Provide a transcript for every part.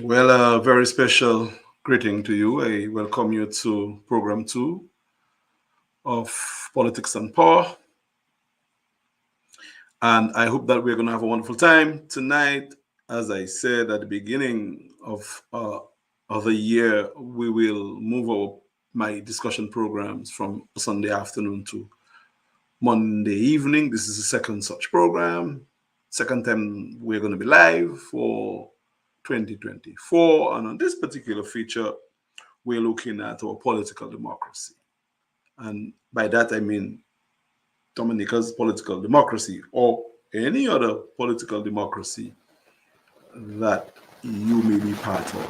Well, a very special greeting to you. I welcome you to program two of Politics and Power. And I hope that we're going to have a wonderful time tonight. As I said at the beginning of the year, we will move my discussion programs from Sunday afternoon to Monday evening. This is the second such program. Second time we're going to be live for 2024. And on this particular feature, we're looking at our political democracy. And by that, I mean Dominica's political democracy or any other political democracy that you may be part of.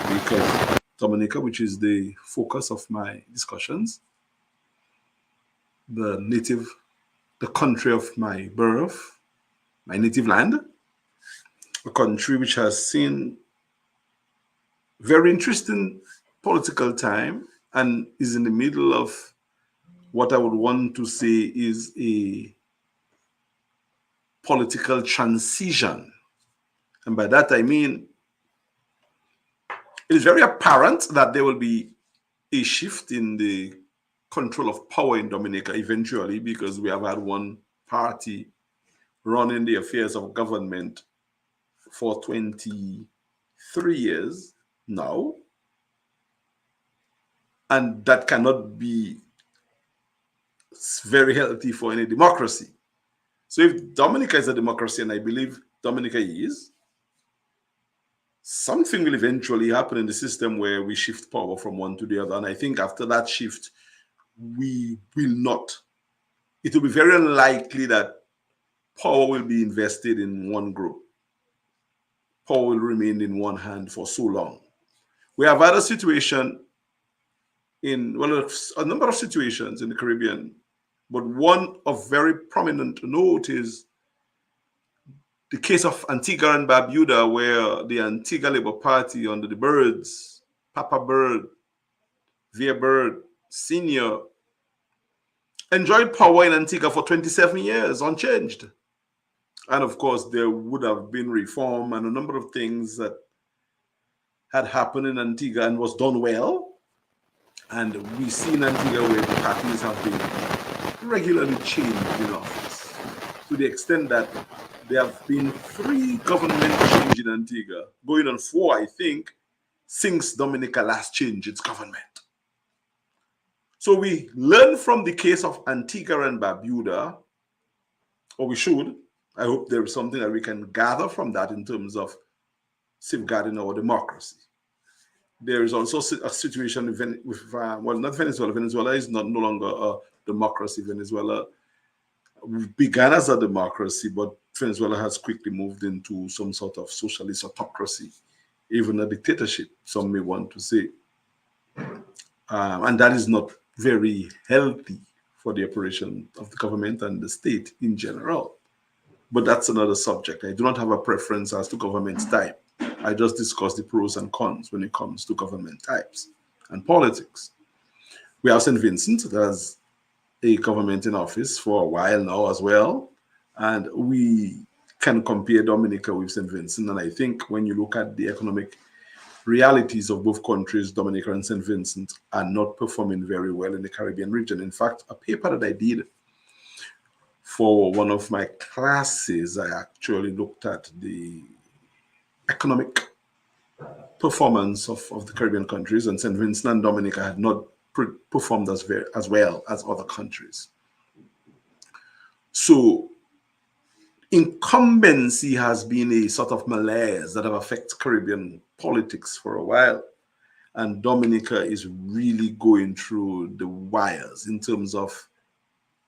Because Dominica, which is the focus of my discussions, the country of my birth, my native land, a country which has seen very interesting political time and is in the middle of what I would want to say is a political transition. And by that I mean it is very apparent that there will be a shift in the control of power in Dominica eventually, because we have had one party running the affairs of government for 23 years now. And that cannot be very healthy for any democracy. So if Dominica is a democracy, and I believe Dominica is, something will eventually happen in the system where we shift power from one to the other. And I think after that shift, we will not. It will be very unlikely that power will be invested in one group. Power will remain in one hand for so long. We have had a situation in, well, a number of situations in the Caribbean, but one of very prominent note is the case of Antigua and Barbuda, where the Antigua Labour Party under the Birds, Papa Bird, Via Bird, Senior, enjoyed power in Antigua for 27 years, unchanged. And of course, there would have been reform and a number of things that had happened in Antigua and was done well. And we see in Antigua where the parties have been regularly changed in office, to the extent that there have been 3 government changes in Antigua, going on 4, I think, since Dominica last changed its government. So we learn from the case of Antigua and Barbuda, or we should. I hope there is something that we can gather from that in terms of safeguarding our democracy. There is also a situation with well, not Venezuela. Venezuela is no longer a democracy. Venezuela began as a democracy, but Venezuela has quickly moved into some sort of socialist autocracy, even a dictatorship, some may want to say. And that is not very healthy for the operation of the government and the state in general. But that's another subject. I do not have a preference as to government type. I just discuss the pros and cons when it comes to government types and politics. We have St. Vincent, that's a government in office for a while now as well. And we can compare Dominica with St. Vincent. And I think when you look at the economic realities of both countries, Dominica and St. Vincent are not performing very well in the Caribbean region. In fact, a paper that I did for one of my classes, I actually looked at the economic performance of the Caribbean countries, and St. Vincent and Dominica had not performed as well as other countries. So incumbency has been a sort of malaise that have affected Caribbean politics for a while. And Dominica is really going through the wires in terms of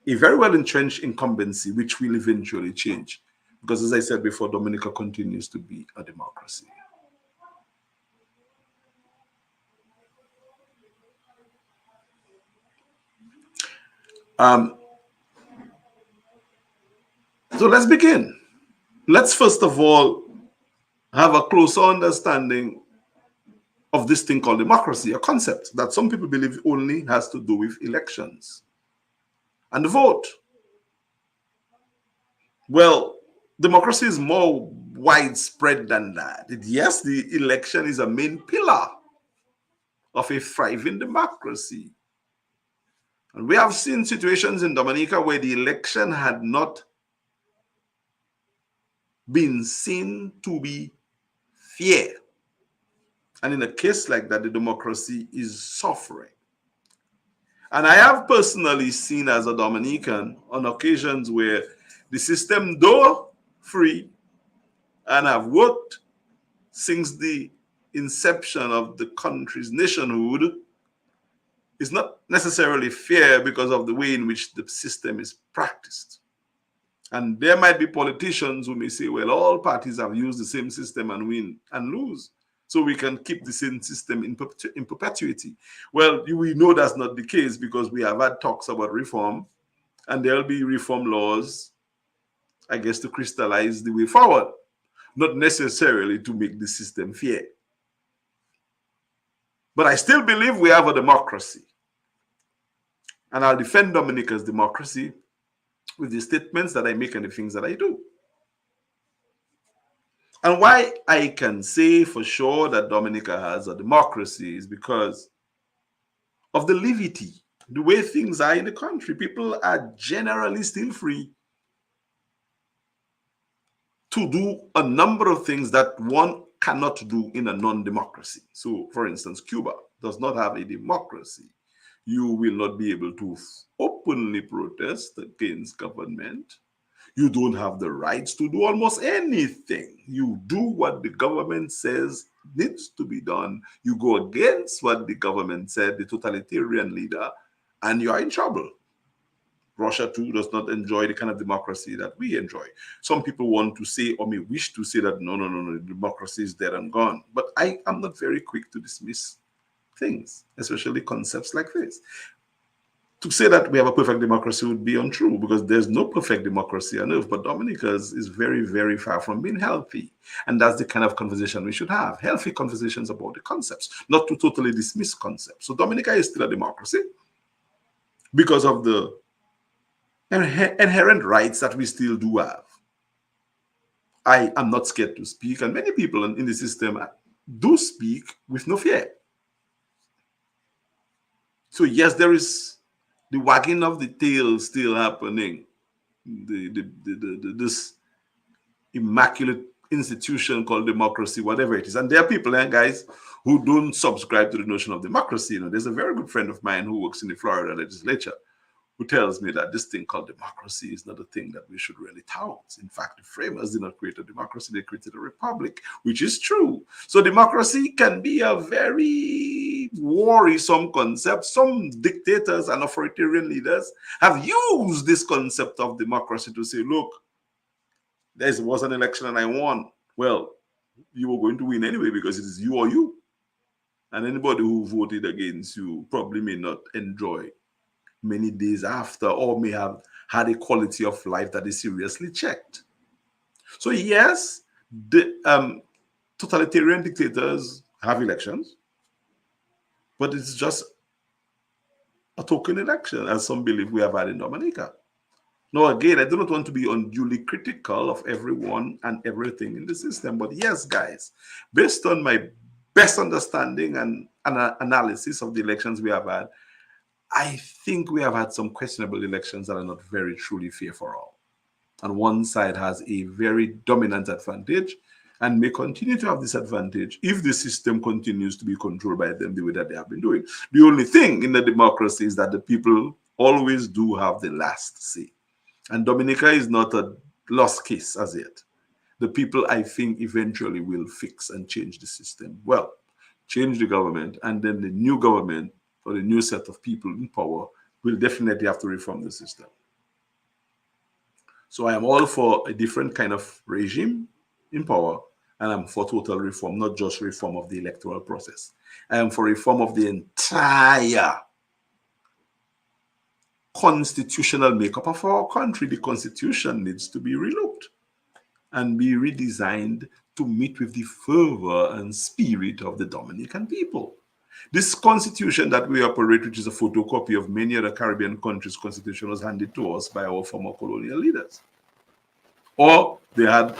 a very well entrenched incumbency, which will eventually change. Because as I said before, Dominica continues to be a democracy. So let's begin. Let's first of all have a closer understanding of this thing called democracy, a concept that some people believe only has to do with elections and the vote. Well, democracy is more widespread than that. Yes, the election is a main pillar of a thriving democracy. And we have seen situations in Dominica where the election had not been seen to be fair. And in a case like that, the democracy is suffering. And I have personally seen as a Dominican on occasions where the system, though free and have worked since the inception of the country's nationhood, is not necessarily fair because of the way in which the system is practiced. And there might be politicians who may say, well, all parties have used the same system and win and lose, so we can keep the same system in perpetuity. Well, we know that's not the case because we have had talks about reform, and there'll be reform laws, I guess, to crystallize the way forward, not necessarily to make the system fair. But I still believe we have a democracy. And I'll defend Dominica's democracy with the statements that I make and the things that I do. And why I can say for sure that Dominica has a democracy is because of the levity, the way things are in the country. People are generally still free to do a number of things that one cannot do in a non-democracy. So, for instance, Cuba does not have a democracy. You will not be able to openly protest against government. You don't have the rights to do almost anything. You do what the government says needs to be done. You go against what the government said, the totalitarian leader, and you are in trouble. Russia, too, does not enjoy the kind of democracy that we enjoy. Some people want to say, or may wish to say that, no, democracy is dead and gone. But I am not very quick to dismiss things, especially concepts like this. To say that we have a perfect democracy would be untrue because there's no perfect democracy on earth, but Dominica's is very, very far from being healthy. And that's the kind of conversation we should have. Healthy conversations about the concepts, not to totally dismiss concepts. So Dominica is still a democracy because of the inherent rights that we still do have. I am not scared to speak, and many people in the system do speak with no fear. So yes, there is the wagging of the tail still happening. This immaculate institution called democracy, whatever it is. And there are people, guys, who don't subscribe to the notion of democracy. You know, there's a very good friend of mine who works in the Florida legislature who tells me that this thing called democracy is not a thing that we should really tout. In fact, the framers did not create a democracy, they created a republic, which is true. So democracy can be a very worrisome concept. Some dictators and authoritarian leaders have used this concept of democracy to say, look, there was an election and I won. Well, you were going to win anyway because it is you or you. And anybody who voted against you probably may not enjoy many days after, or may have had a quality of life that is seriously checked. So yes, the totalitarian dictators have elections, but it's just a token election, as some believe we have had in Dominica. Now, again, I do not want to be unduly critical of everyone and everything in the system, but yes, guys, based on my best understanding and analysis of the elections we have had, I think we have had some questionable elections that are not very truly fair for all. And one side has a very dominant advantage and may continue to have this advantage if the system continues to be controlled by them the way that they have been doing. The only thing in the democracy is that the people always do have the last say. And Dominica is not a lost case as yet. The people, I think, eventually will fix and change the system. Well, change the government, and then the new government or the new set of people in power will definitely have to reform the system. So I am all for a different kind of regime in power, and I'm for total reform, not just reform of the electoral process. I am for reform of the entire constitutional makeup of our country. The constitution needs to be relooked and be redesigned to meet with the fervor and spirit of the Dominican people. This constitution that we operate, which is a photocopy of many other Caribbean countries' constitution, was handed to us by our former colonial leaders. Or they had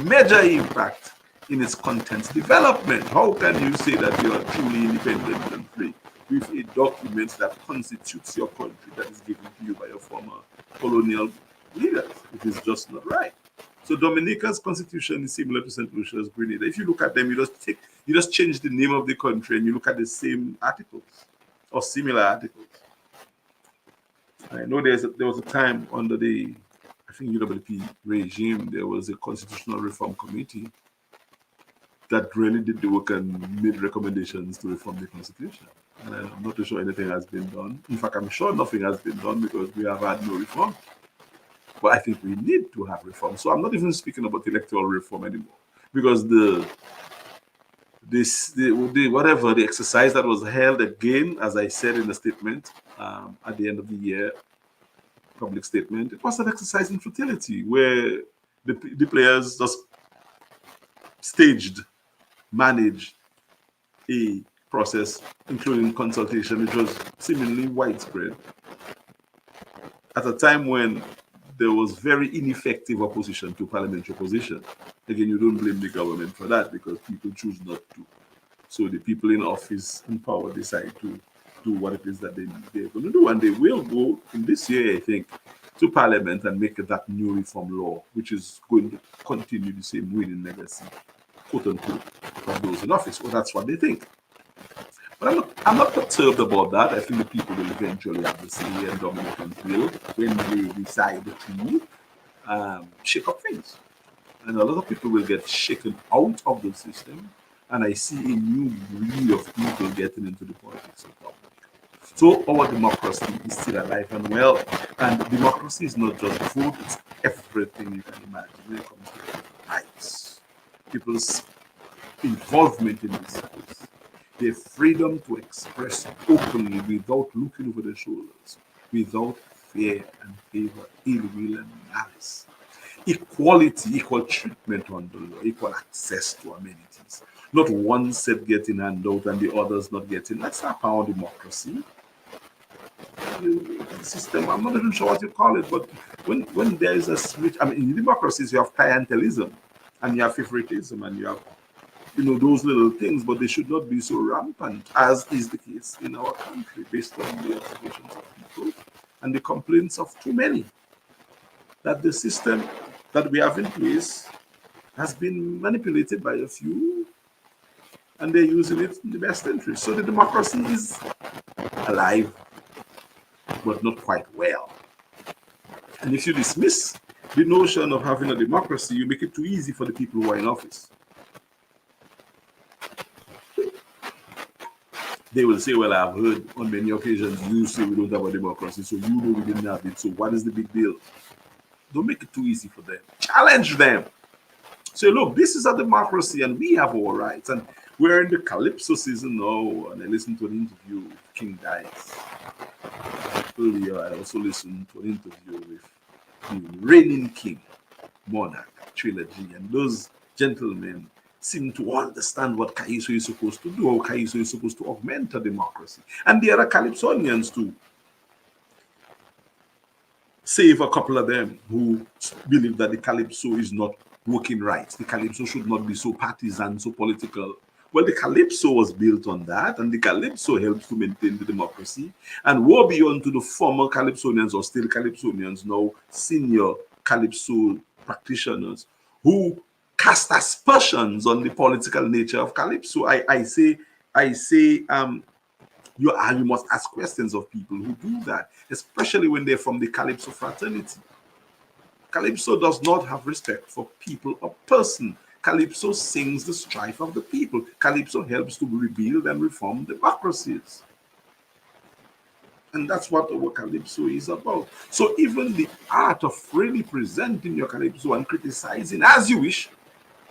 major impact in its content's development. How can you say that you are truly independent and free with a document that constitutes your country that is given to you by your former colonial leaders? It is just not right. So Dominica's constitution is similar to St. Lucia's Grenada. If you look at them, you just change the name of the country and you look at the same articles or similar articles. I know there was a time under the, I think, UWP regime, there was a constitutional reform committee that really did the work and made recommendations to reform the constitution. And I'm not too sure anything has been done. In fact, I'm sure nothing has been done because we have had no reform. But I think we need to have reform. So I'm not even speaking about electoral reform anymore because whatever the exercise that was held again, as I said in the statement at the end of the year, public statement, it was an exercise in futility where the players just staged, managed a process, including consultation, which was seemingly widespread at a time when there was very ineffective opposition to parliamentary opposition. Again, you don't blame the government for that because people choose not to. So the people in office in power decide to do what it is that they're going to do. And they will go in this year, I think, to parliament and make that new reform law, which is going to continue the same winning legacy, quote unquote, of those in office. Well, that's what they think. But I'm not perturbed about that. I think the people will eventually have the say, and Dominicans will, when they decide to shake up things. And a lot of people will get shaken out of the system. And I see a new breed of people getting into the politics of government. So our democracy is still alive and well. And democracy is not just vote, it's everything you can imagine when it comes to rights. People's involvement in this space. Their freedom to express openly without looking over their shoulders, without fear and favor, ill will and malice. Equality, equal treatment under the law, equal access to amenities. Not one set getting handout and the others not getting. That's not our democracy. The system, I'm not even sure what you call it, but when there is a switch, I mean, in democracies, you have clientelism and you have favoritism and you have those little things, but they should not be so rampant as is the case in our country based on the observations of people and the complaints of too many that the system that we have in place has been manipulated by a few and they're using it in the best interest. So the democracy is alive, but not quite well. And if you dismiss the notion of having a democracy, you make it too easy for the people who are in office. They will say, well, I've heard on many occasions you say we don't have a democracy, so you know we didn't have it, so what is the big deal? Don't make it too easy for them. Challenge them. Say, look, this is a democracy and we have our rights. And we're in the Calypso season now, and I listened to an interview with King Dice. Earlier, I also listened to an interview with the reigning king, Monarch trilogy, and those gentlemen seem to understand what Calypso is supposed to do, how Calypso is supposed to augment a democracy. And there are Calypsonians too. Save a couple of them who believe that the Calypso is not working right. The Calypso should not be so partisan, so political. Well, the Calypso was built on that, and the Calypso helps to maintain the democracy. And woe be unto the former Calypsonians or still Calypsonians, now senior Calypso practitioners, who cast aspersions on the political nature of Calypso. I say, you must ask questions of people who do that, especially when they're from the Calypso fraternity. Calypso does not have respect for people or person. Calypso sings the strife of the people. Calypso helps to rebuild and reform democracies. And that's what our Calypso is about. So even the art of freely presenting your Calypso and criticizing as you wish,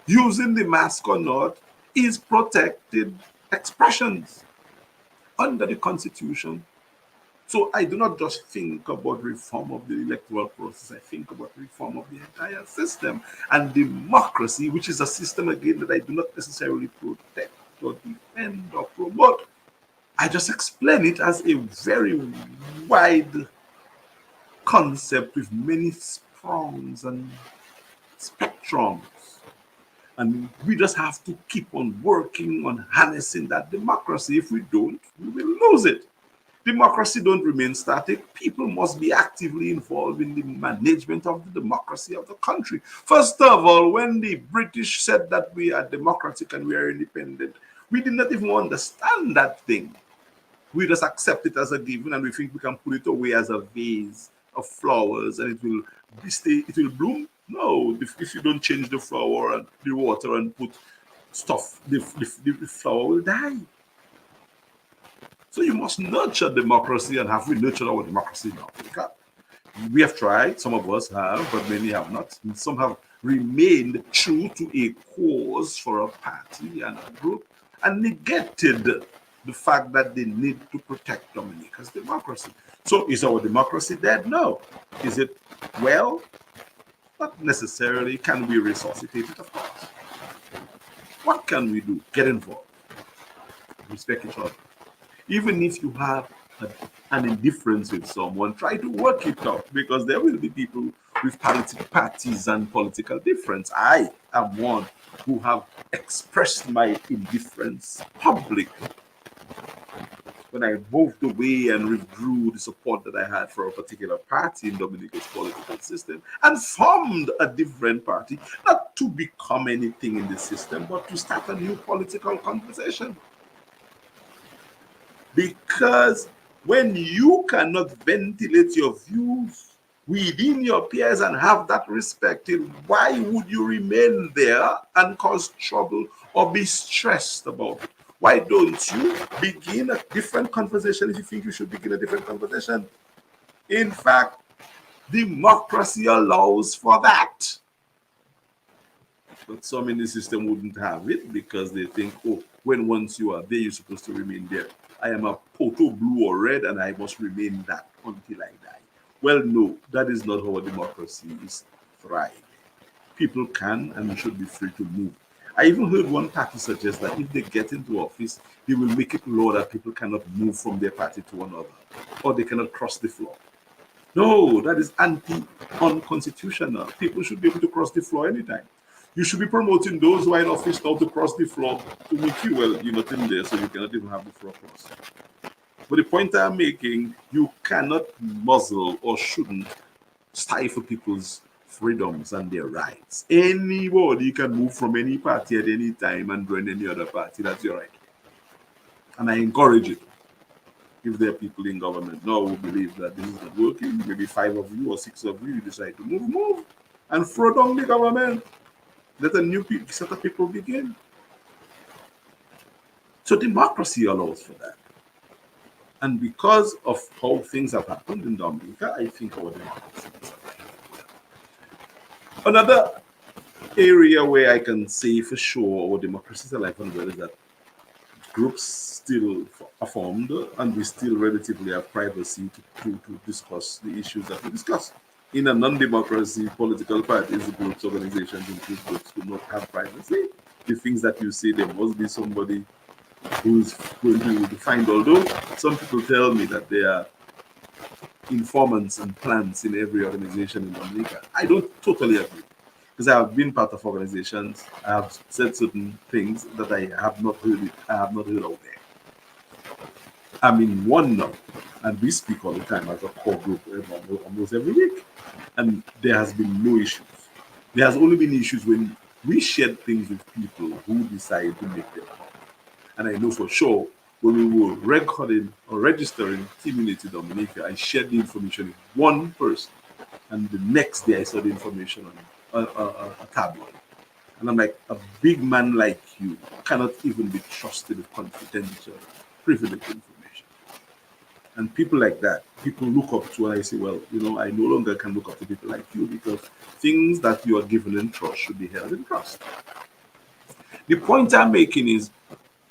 using the mask or not, is protected expressions under the Constitution. So I do not just think about reform of the electoral process, I think about reform of the entire system and democracy, which is a system, again, that I do not necessarily protect or defend or promote. I just explain it as a very wide concept with many prongs and spectrums. And we just have to keep on working on harnessing that democracy. If we don't, we will lose it. Democracy don't remain static. People must be actively involved in the management of the democracy of the country. First of all, when the British said that we are democratic and we are independent, we did not even understand that thing. We just accept it as a given and we think we can put it away as a vase of flowers and it will stay, it will bloom. No, if you don't change the flower and the water and put stuff, the flower will die. So you must nurture democracy, and have we nurtured our democracy in Africa? We have tried, some of us have, but many have not. And some have remained true to a cause for a party and a group and negated the fact that they need to protect Dominica's democracy. So is our democracy dead? No. Is it well? Not necessarily. Can we resuscitate it? Of course. What can we do? Get involved. Respect each other. Even if you have an indifference with someone, try to work it out, because there will be people with parties and political difference. I am one who have expressed my indifference publicly when I moved away and withdrew the support that I had for a particular party in Dominica's political system and formed a different party, not to become anything in the system, but to start a new political conversation. Because when you cannot ventilate your views within your peers and have that respected, why would you remain there and cause trouble or be stressed about it? Why don't you begin a different conversation if you think you should begin a different conversation? In fact, democracy allows for that. But some in the system wouldn't have it because they think, oh, when once you are there, you're supposed to remain there. I am a poto blue or red and I must remain that until I die. Well, no, that is not how a democracy is thriving. People can and should be free to move. I even heard one party suggest that if they get into office, they will make it law that people cannot move from their party to another, or they cannot cross the floor. No, that is unconstitutional. People should be able to cross the floor anytime. You should be promoting those who are in office now to cross the floor to meet you. Well, you're not in there, so you cannot even have the floor crossed. But the point I'm making, you cannot muzzle or shouldn't stifle people's freedoms and their rights. Anybody can move from any party at any time and join any other party. That's your right. And I encourage it. If there are people in government now who believe that this is not working, maybe 5 of you or 6 of you decide to move and throw down the government. Let a new set of people begin. So democracy allows for that. And because of how things have happened in Dominica, I think our democracy is alive. Another area where I can say for sure our democracy is alive and well is that groups still are formed and we still relatively have privacy to discuss the issues that we discuss. In a non-democracy, political parties, groups, organizations, include groups do not have privacy. The things that you say, there must be somebody who's going to find. Although some people tell me that there are informants and plans in every organization in Dominica, I don't totally agree. Because I have been part of organizations, I have said certain things that I have not heard out there. I'm in one now, and we speak all the time as a core group almost every week. And there has been no issues. There has only been issues when we shared things with people who decide to make them up. And I know for sure when we were recording or registering Community Dominica, I shared the information with one person. And the next day I saw the information on a tabloid. And I'm like, a big man like you cannot even be trusted with confidential, privileged information. And people like that, people look up to, and I say, well, I no longer can look up to people like you because things that you are given in trust should be held in trust. The point I'm making is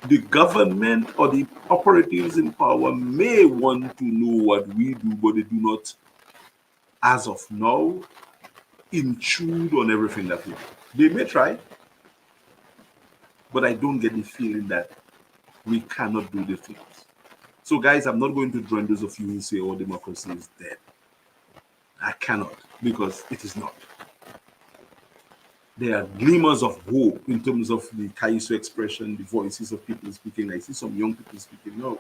the government or the operatives in power may want to know what we do, but they do not, as of now, intrude on everything that we do. They may try, but I don't get the feeling that we cannot do the things. So, guys, I'm not going to join those of you who say, oh, democracy is dead. I cannot, because it is not. there are glimmers of hope in terms of the Kaiso expression, the voices of people speaking. I see some young people speaking. No,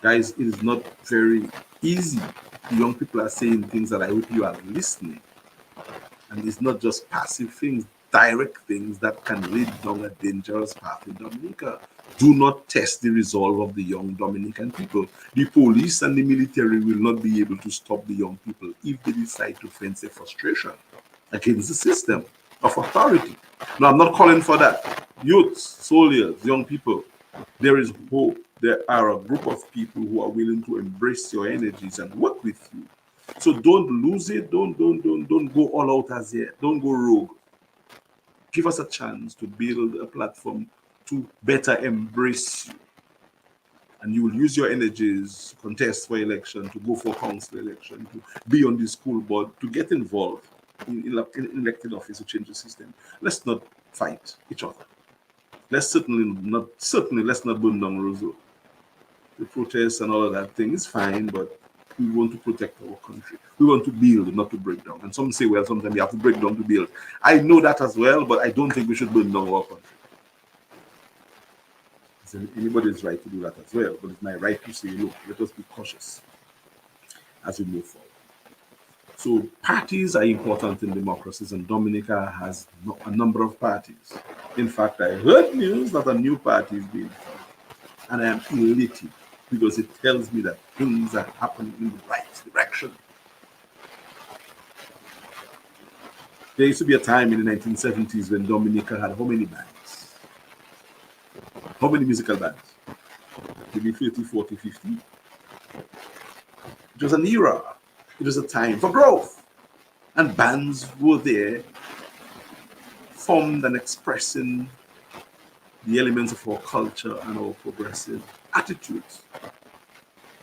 guys, it is not very easy. The young people are saying things that I hope you are listening. And it's not just passive things, direct things that can lead down a dangerous path in Dominica. Do not test the resolve of the young Dominican people. The police and the military will not be able to stop the young people if they decide to fence a frustration against the system of authority. Now, I'm not calling for that. Youths, soldiers, young people, there is hope. There are a group of people who are willing to embrace your energies and work with you. So don't lose it. Don't go all out as yet. Don't go rogue. Give us a chance to build a platform to better embrace you. And you will use your energies to contest for election, to go for council election, to be on the school board, to get involved in elected office to change the system. Let's not fight each other. Let's let's not burn down Roseau. The protests and all of that thing is fine, but we want to protect our country. We want to build, not to break down. And some say, well, sometimes you have to break down to build. I know that as well, but I don't think we should burn down our country. So anybody's right to do that as well, but it's my right to say, look, let us be cautious as we move forward. So parties are important in democracies, and Dominica has a number of parties. In fact, I heard news that a new party is being formed, and I am elated because it tells me that things are happening in the right direction. There used to be a time in the 1970s when Dominica had how many bands? How many musical bands? Maybe 30, 40, 50. It was an era. It was a time for growth. And bands were there, formed and expressing the elements of our culture and our progressive attitudes.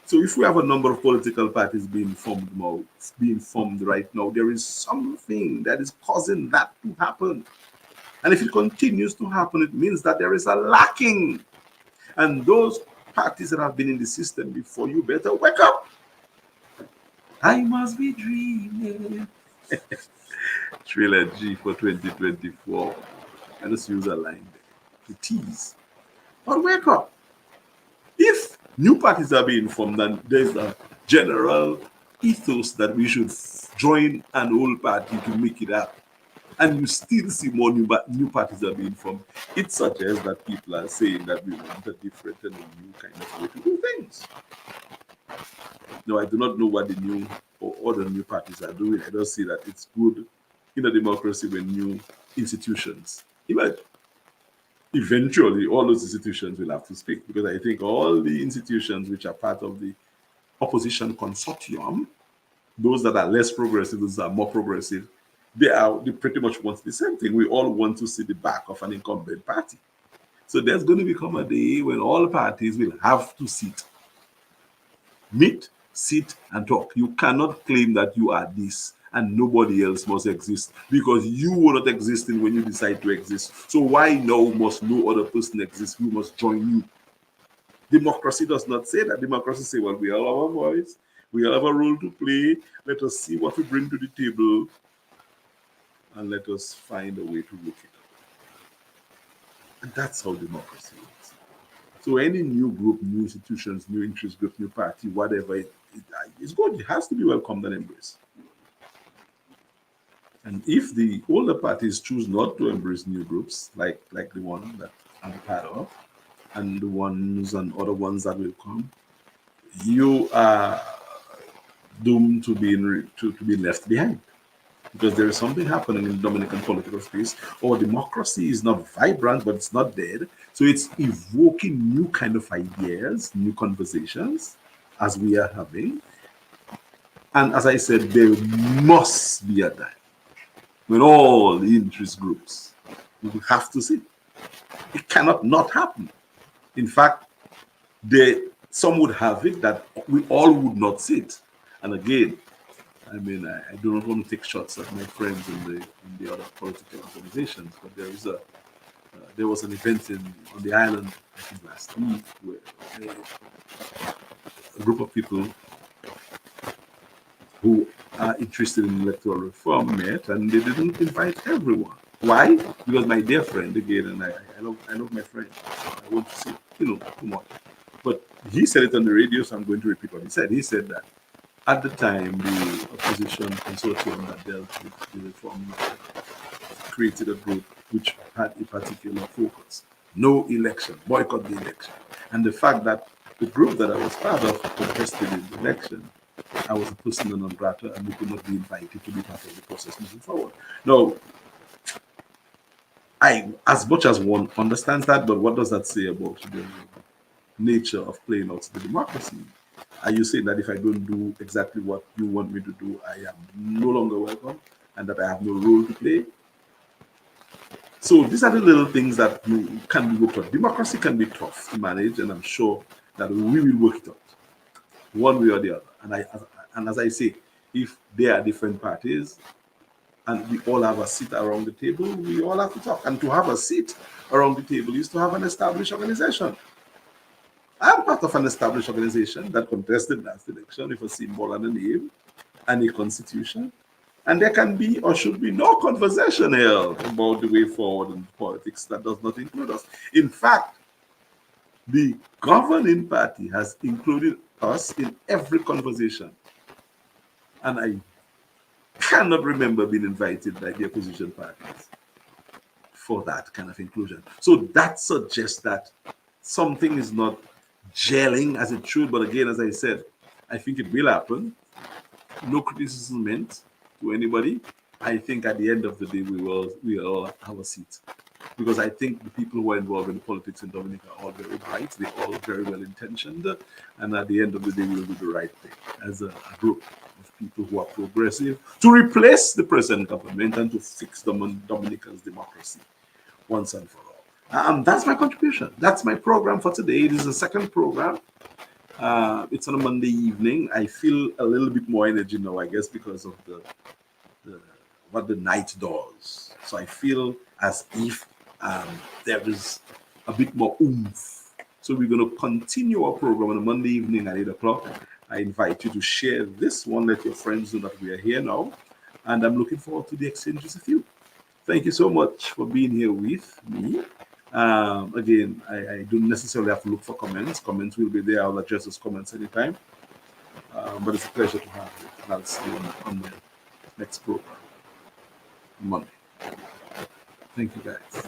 So if we have a number of political parties being formed right now, there is something that is causing that to happen. And if it continues to happen, it means that there is a lacking. And those parties that have been in the system before, you better wake up. I must be dreaming. Trilogy for 2024. I just use a line there to tease. But wake up. If new parties are being formed, then there's a general ethos that we should join an old party to make it up. And you still see more new parties are being formed. It suggests that people are saying that we want a different and a new kind of way to do things. Now, I do not know what the new or other new parties are doing. I don't see that it's good in a democracy when new institutions emerge. Eventually, all those institutions will have to speak, because I think all the institutions which are part of the opposition consortium, those that are less progressive, those that are more progressive, they pretty much want the same thing. We all want to see the back of an incumbent party. So there's going to become a day when all parties will have to meet, sit, and talk. You cannot claim that you are this and nobody else must exist, because you were not existing when you decide to exist. So why now must no other person exist? We must join you. Democracy does not say that. Democracy say, well, we all have a voice, we all have a role to play. Let us see what we bring to the table, and let us find a way to work it out. And that's how democracy works. So any new group, new institutions, new interest group, new party, whatever, it's good. It has to be welcomed and embraced. And if the older parties choose not to embrace new groups, like the one that I'm part of, and the ones and other ones that will come, you are doomed to be left behind. Because there is something happening in the Dominican political space. Our democracy is not vibrant, but it's not dead. So it's evoking new kind of ideas, new conversations, as we are having. And as I said, there must be a time when all the interest groups will have to sit. It cannot not happen. In fact, some would have it that we all would not sit. And again, I mean, I do not want to take shots at my friends in the other political organizations, but there was an event on the island, I think last week, where a group of people who are interested in electoral reform met, and they didn't invite everyone. Why? Because my dear friend, again, and I love my friend. So I want to say, too much. But he said it on the radio, so I'm going to repeat what he said. He said that at the time, the opposition consortium that dealt with the reform created a group which had a particular focus. No election, boycott the election. And the fact that the group that I was part of contested in the election, I was a persona non grata and we could not be invited to be part of the process moving forward. Now, as much as one understands that, but what does that say about the nature of playing out the democracy? Are you saying that if I don't do exactly what you want me to do, I am no longer welcome and that I have no role to play? So these are the little things that you can be worked on. Democracy can be tough to manage, and I'm sure that we will work it out one way or the other. And as I say, if there are different parties and we all have a seat around the table, we all have to talk. And to have a seat around the table is to have an established organization. I'm part of an established organization that contested last election with a symbol and a name and a constitution. And there can be or should be no conversation held about the way forward in politics that does not include us. In fact, the governing party has included us in every conversation. And I cannot remember being invited by the opposition parties for that kind of inclusion. So that suggests that something is not gelling as it should. But again, as I said, I think it will happen. No criticism meant to anybody. I think at the end of the day, we all have a seat. Because I think the people who are involved in politics in Dominica are all very bright, they're all very well intentioned, and at the end of the day, we'll do the right thing as a group of people who are progressive to replace the present government and to fix Dominica's democracy once and for all. That's my contribution. That's my program for today. It is the second program. It's on a Monday evening. I feel a little bit more energy now, I guess, because of the what the night does. So I feel as if there is a bit more oomph. So we're going to continue our program on a Monday evening at 8 o'clock. I invite you to share this one, let your friends know that we are here now. And I'm looking forward to the exchanges with you. Thank you so much for being here with me. Again, I don't necessarily have to look for comments. Comments will be there. I'll address those comments anytime. But it's a pleasure to have you. And I'll see you on the next program, Monday. Thank you, guys.